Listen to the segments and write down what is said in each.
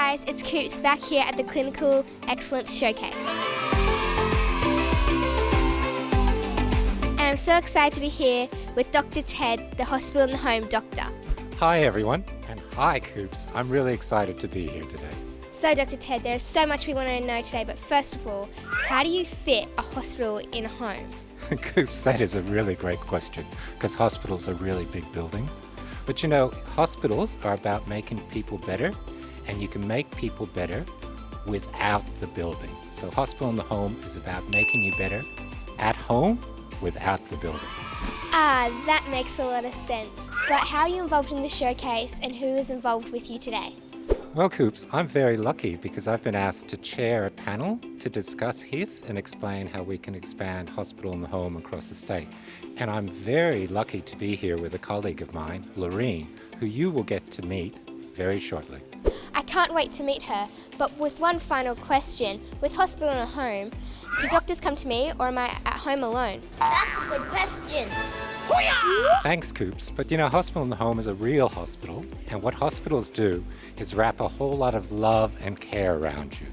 guys, it's Coops back here at the Clinical Excellence Showcase. And I'm so excited to be here with Dr. Ted, the Hospital and the Home doctor. Hi everyone, and hi Coops. I'm really excited to be here today. So Dr. Ted, there is so much we want to know today, but first of all, how do you fit a hospital in a home? Coops, that is a really great question, because hospitals are really big buildings. But you know, hospitals are about making people better, and you can make people better without the building. So Hospital in the Home is about making you better at home without the building. Ah, that makes a lot of sense. But how are you involved in the showcase, and who is involved with you today? Well, Coops, I'm very lucky because I've been asked to chair a panel to discuss HIF and explain how we can expand Hospital in the Home across the state. And I'm very lucky to be here with a colleague of mine, Maureen, who you will get to meet very shortly. I can't wait to meet her, but with one final question, with Hospital in a Home, do doctors come to me or am I at home alone? That's a good question. Thanks, Coops. But you know, Hospital in the Home is a real hospital, and what hospitals do is wrap a whole lot of love and care around you.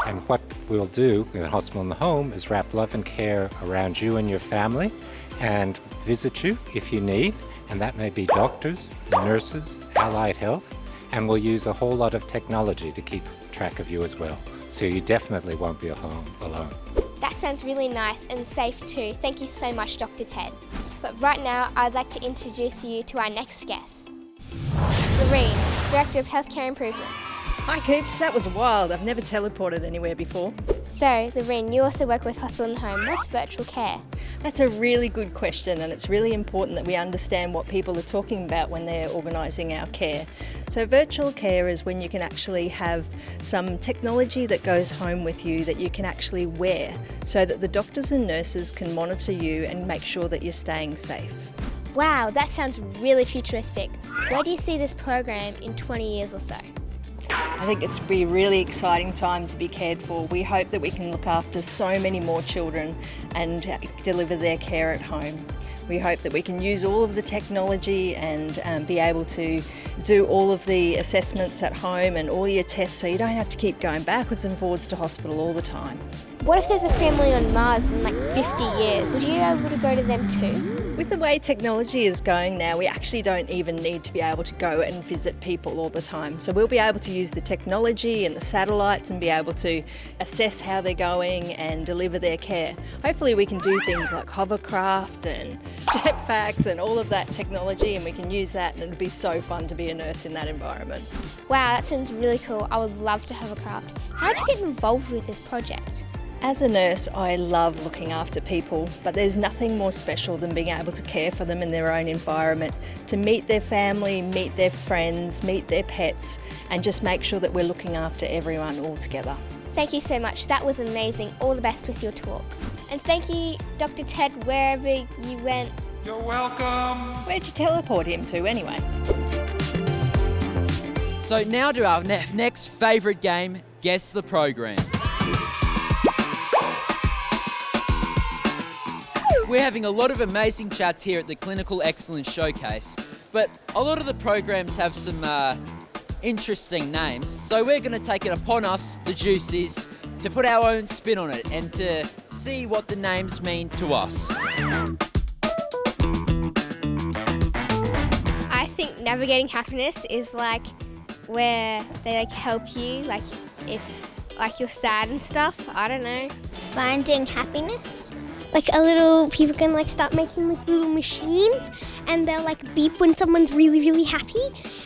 And what we'll do in Hospital in the Home is wrap love and care around you and your family and visit you if you need, and that may be doctors, nurses, allied health, and we'll use a whole lot of technology to keep track of you as well. So you definitely won't be at home alone. That sounds really nice and safe too. Thank you so much, Dr. Ted. But right now, I'd like to introduce you to our next guest. Maureen, Director of Healthcare Improvement. Hi Coops, that was wild. I've never teleported anywhere before. So, Lorraine, you also work with Hospital in the Home. What's virtual care? That's a really good question, and it's really important that we understand what people are talking about when they're organising our care. So virtual care is when you can actually have some technology that goes home with you that you can actually wear so that the doctors and nurses can monitor you and make sure that you're staying safe. Wow, that sounds really futuristic. Where do you see this program in 20 years or so? I think it's be a really exciting time to be cared for. We hope that we can look after so many more children and deliver their care at home. We hope that we can use all of the technology and be able to do all of the assessments at home and all your tests so you don't have to keep going backwards and forwards to hospital all the time. What if there's a family on Mars in like 50 years? Would you be able to go to them too? With the way technology is going now, we actually don't even need to be able to go and visit people all the time. So we'll be able to use the technology and the satellites and be able to assess how they're going and deliver their care. Hopefully we can do things like hovercraft and jetpacks and all of that technology, and we can use that, and it'd be so fun to be a nurse in that environment. Wow, that sounds really cool. I would love to hovercraft. How did you get involved with this project? As a nurse, I love looking after people, but there's nothing more special than being able to care for them in their own environment, to meet their family, meet their friends, meet their pets, and just make sure that we're looking after everyone all together. Thank you so much. That was amazing. All the best with your talk. And thank you, Dr. Ted, wherever you went. You're welcome. Where'd you teleport him to anyway? So now to our next favourite game, Guess the Program. We're having a lot of amazing chats here at the Clinical Excellence Showcase, but a lot of the programs have some interesting names, so we're going to take it upon us, the Juicies, to put our own spin on it and to see what the names mean to us. I think navigating happiness is like where they like help you, like if like you're sad and stuff. I don't know. Finding happiness? Like a little, people can like start making like little machines and they'll like beep when someone's really, really happy,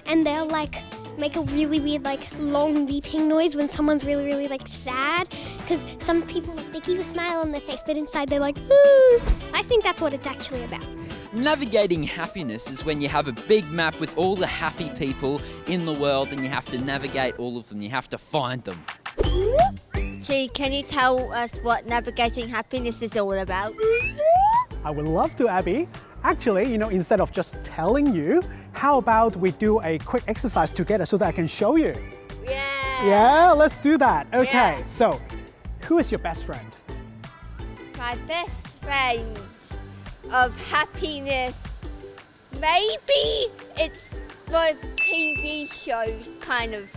and they'll like make a really weird like long beeping noise when someone's really, really like sad, because some people like, they keep a smile on their face but inside they're like, ooh. I think that's what it's actually about. Navigating happiness is when you have a big map with all the happy people in the world and you have to navigate all of them. You have to find them. So can you tell us what navigating happiness is all about? I would love to, Abby. Actually, instead of just telling you, how about we do a quick exercise together so that I can show you? Yeah. Yeah, let's do that. Okay, Yeah. So who is your best friend? My best friend of happiness. Maybe it's the TV shows kind of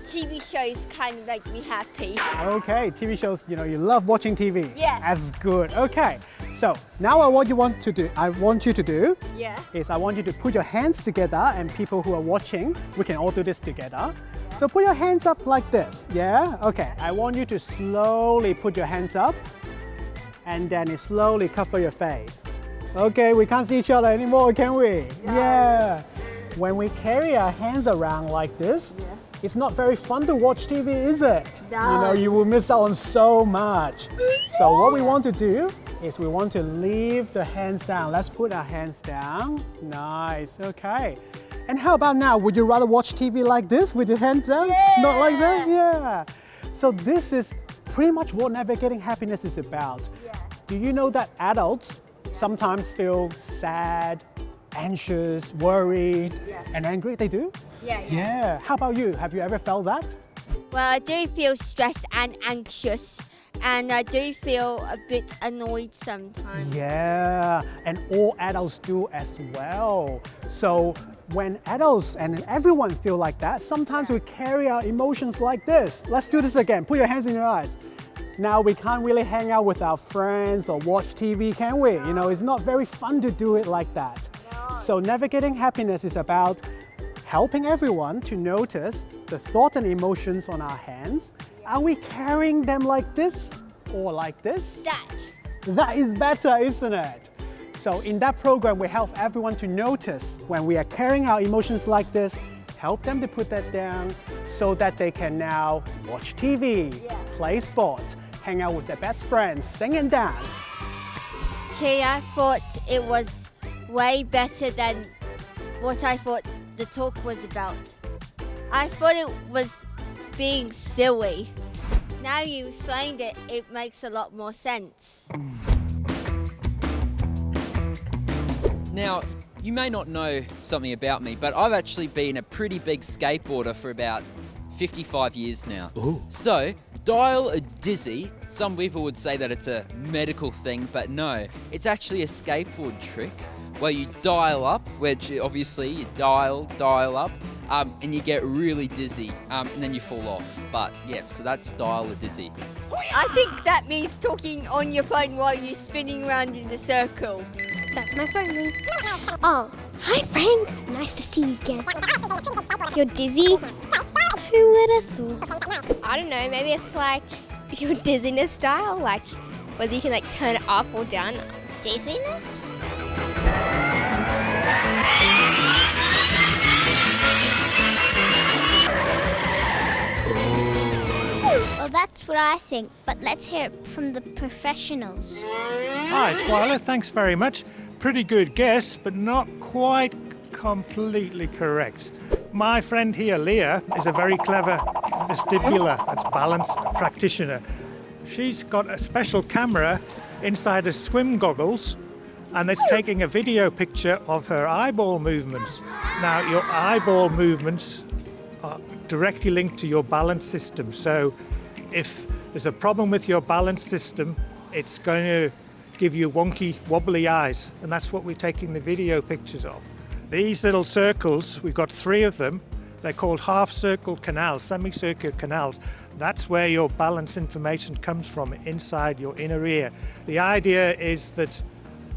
TV shows kind of make me happy. Okay, TV shows, you love watching TV. Yeah. That's good. Okay, so now I want you to do Yeah. is I want you to put your hands together, and people who are watching, we can all do this together. So put your hands up like this, yeah? Okay, I want you to slowly put your hands up and then slowly cover your face. Okay, we can't see each other anymore, can we? Yeah. When we carry our hands around like this, it's not very fun to watch TV, is it? No. You will miss out on so much. So what we want to do is we want to leave the hands down. Let's put our hands down. Nice, okay. And how about now? Would you rather watch TV like this with your hands down? Not like that? Yeah. So this is pretty much what navigating happiness is about. Do you know that adults sometimes feel sad, anxious, worried, and angry? They do? Yeah. How about you? Have you ever felt that? Well, I do feel stressed and anxious, and I do feel a bit annoyed sometimes. Yeah, and all adults do as well. So when adults and everyone feel like that, sometimes we carry our emotions like this. Let's do this again. Put your hands in your eyes. Now we can't really hang out with our friends or watch TV, can we? It's not very fun to do it like that. So navigating happiness is about helping everyone to notice the thoughts and emotions on our hands. Are we carrying them like this or like this? That is better, isn't it? So in that program, we help everyone to notice when we are carrying our emotions like this, help them to put that down so that they can now watch TV, play sport, hang out with their best friends, sing and dance. Gee, I thought it was way better than what I thought the talk was about. I thought it was being silly. Now you explained it, it makes a lot more sense. Now, you may not know something about me, but I've actually been a pretty big skateboarder for about 55 years now. Ooh. So, dial a dizzy, some people would say that it's a medical thing, but no, it's actually a skateboard trick where you dial up, which obviously you dial up, and you get really dizzy, and then you fall off. But yeah, so that's dial a dizzy. I think that means talking on your phone while you're spinning around in the circle. That's my phone. Oh, hi Frank. Nice to see you again. You're dizzy? Who would have thought? I don't know, maybe it's like your dizziness style, like whether you can turn it up or down. Dizziness? Well, that's what I think, but let's hear it from the professionals. Hi, Twyla, thanks very much. Pretty good guess, but not quite completely correct. My friend here, Leah, is a very clever vestibular, that's balance practitioner. She's got a special camera inside her swim goggles, and it's taking a video picture of her eyeball movements. Now, your eyeball movements are directly linked to your balance system, so if there's a problem with your balance system, it's going to give you wonky, wobbly eyes, and that's what we're taking the video pictures of. These little circles, we've got 3 of them. They're called half-circle canals, semicircular canals. That's where your balance information comes from, inside your inner ear. The idea is that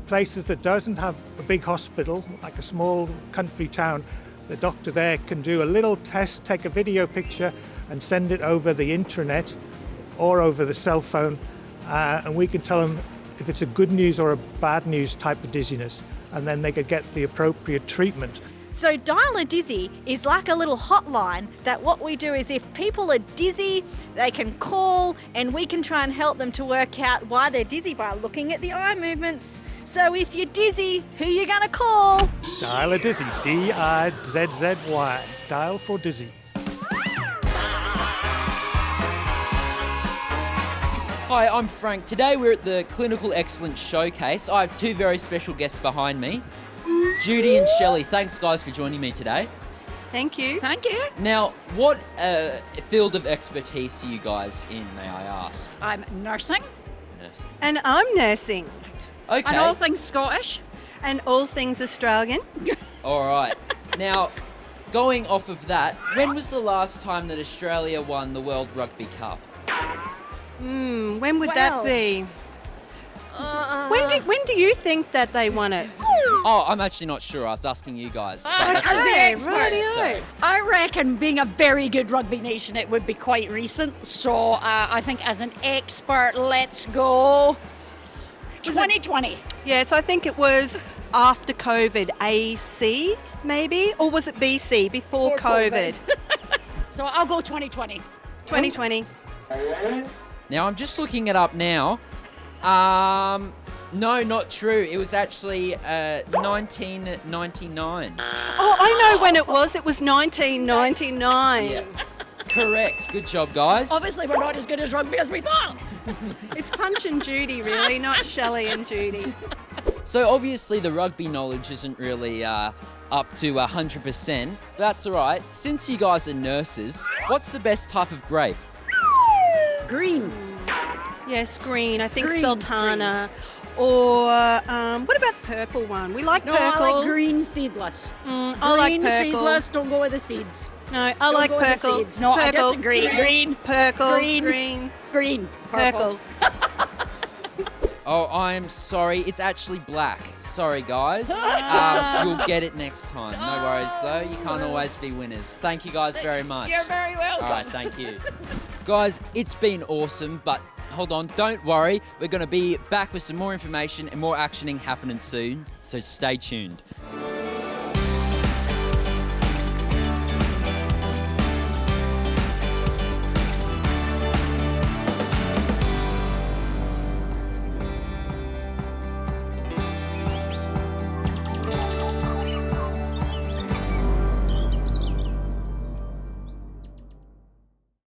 places that doesn't have a big hospital, like a small country town, the doctor there can do a little test, take a video picture and send it over the intranet or over the cell phone, and we can tell them if it's a good news or a bad news type of dizziness, and then they could get the appropriate treatment. So Dial a Dizzy is like a little hotline that what we do is if people are dizzy, they can call and we can try and help them to work out why they're dizzy by looking at the eye movements. So if you're dizzy, who you gonna call? Dial a Dizzy, D-I-Z-Z-Y, dial for dizzy. Hi, I'm Frank. Today we're at the Clinical Excellence Showcase. I have 2 very special guests behind me, Judy and Shelley. Thanks, guys, for joining me today. Thank you. Thank you. Now, what field of expertise are you guys in, may I ask? I'm nursing. Nursing. And I'm nursing. Okay. And all things Scottish. And all things Australian. All right. Now, going off of that, when was the last time that Australia won the World Rugby Cup? When would that be? When do you think that they won it? Oh, I'm actually not sure. I was asking you guys. Okay, rightio. I reckon, being a very good rugby nation, it would be quite recent. So I think, as an expert, let's go 2020. Yes, I think it was after COVID, AC maybe, or was it BC, before COVID? So I'll go 2020. 2020. Now, I'm just looking it up now. No, not true. It was actually 1999. Oh, I know when it was. It was 1999. Yeah. Correct. Good job, guys. Obviously, we're not as good as rugby as we thought. It's Punch and Judy, really, not Shelley and Judy. So obviously the rugby knowledge isn't really up to 100%. That's all right. Since you guys are nurses, what's the best type of grape? Green. Yes, green. I think Green, Sultana. Or what about the purple one? We like No, purple. I like green seedless. I like Green purple. seedless, don't go with the seeds. No, I Don't like go with the purple. seeds. No, I Purple. disagree. Green. Purple. Green. Green. Purple. Oh, I'm sorry. It's actually black. Sorry, guys. You'll get it next time. No worries, though. You can't always be winners. Thank you guys very much. You're very welcome. All right, thank you. Guys, it's been awesome, but hold on. Don't worry. We're going to be back with some more information and more actioning happening soon, so stay tuned.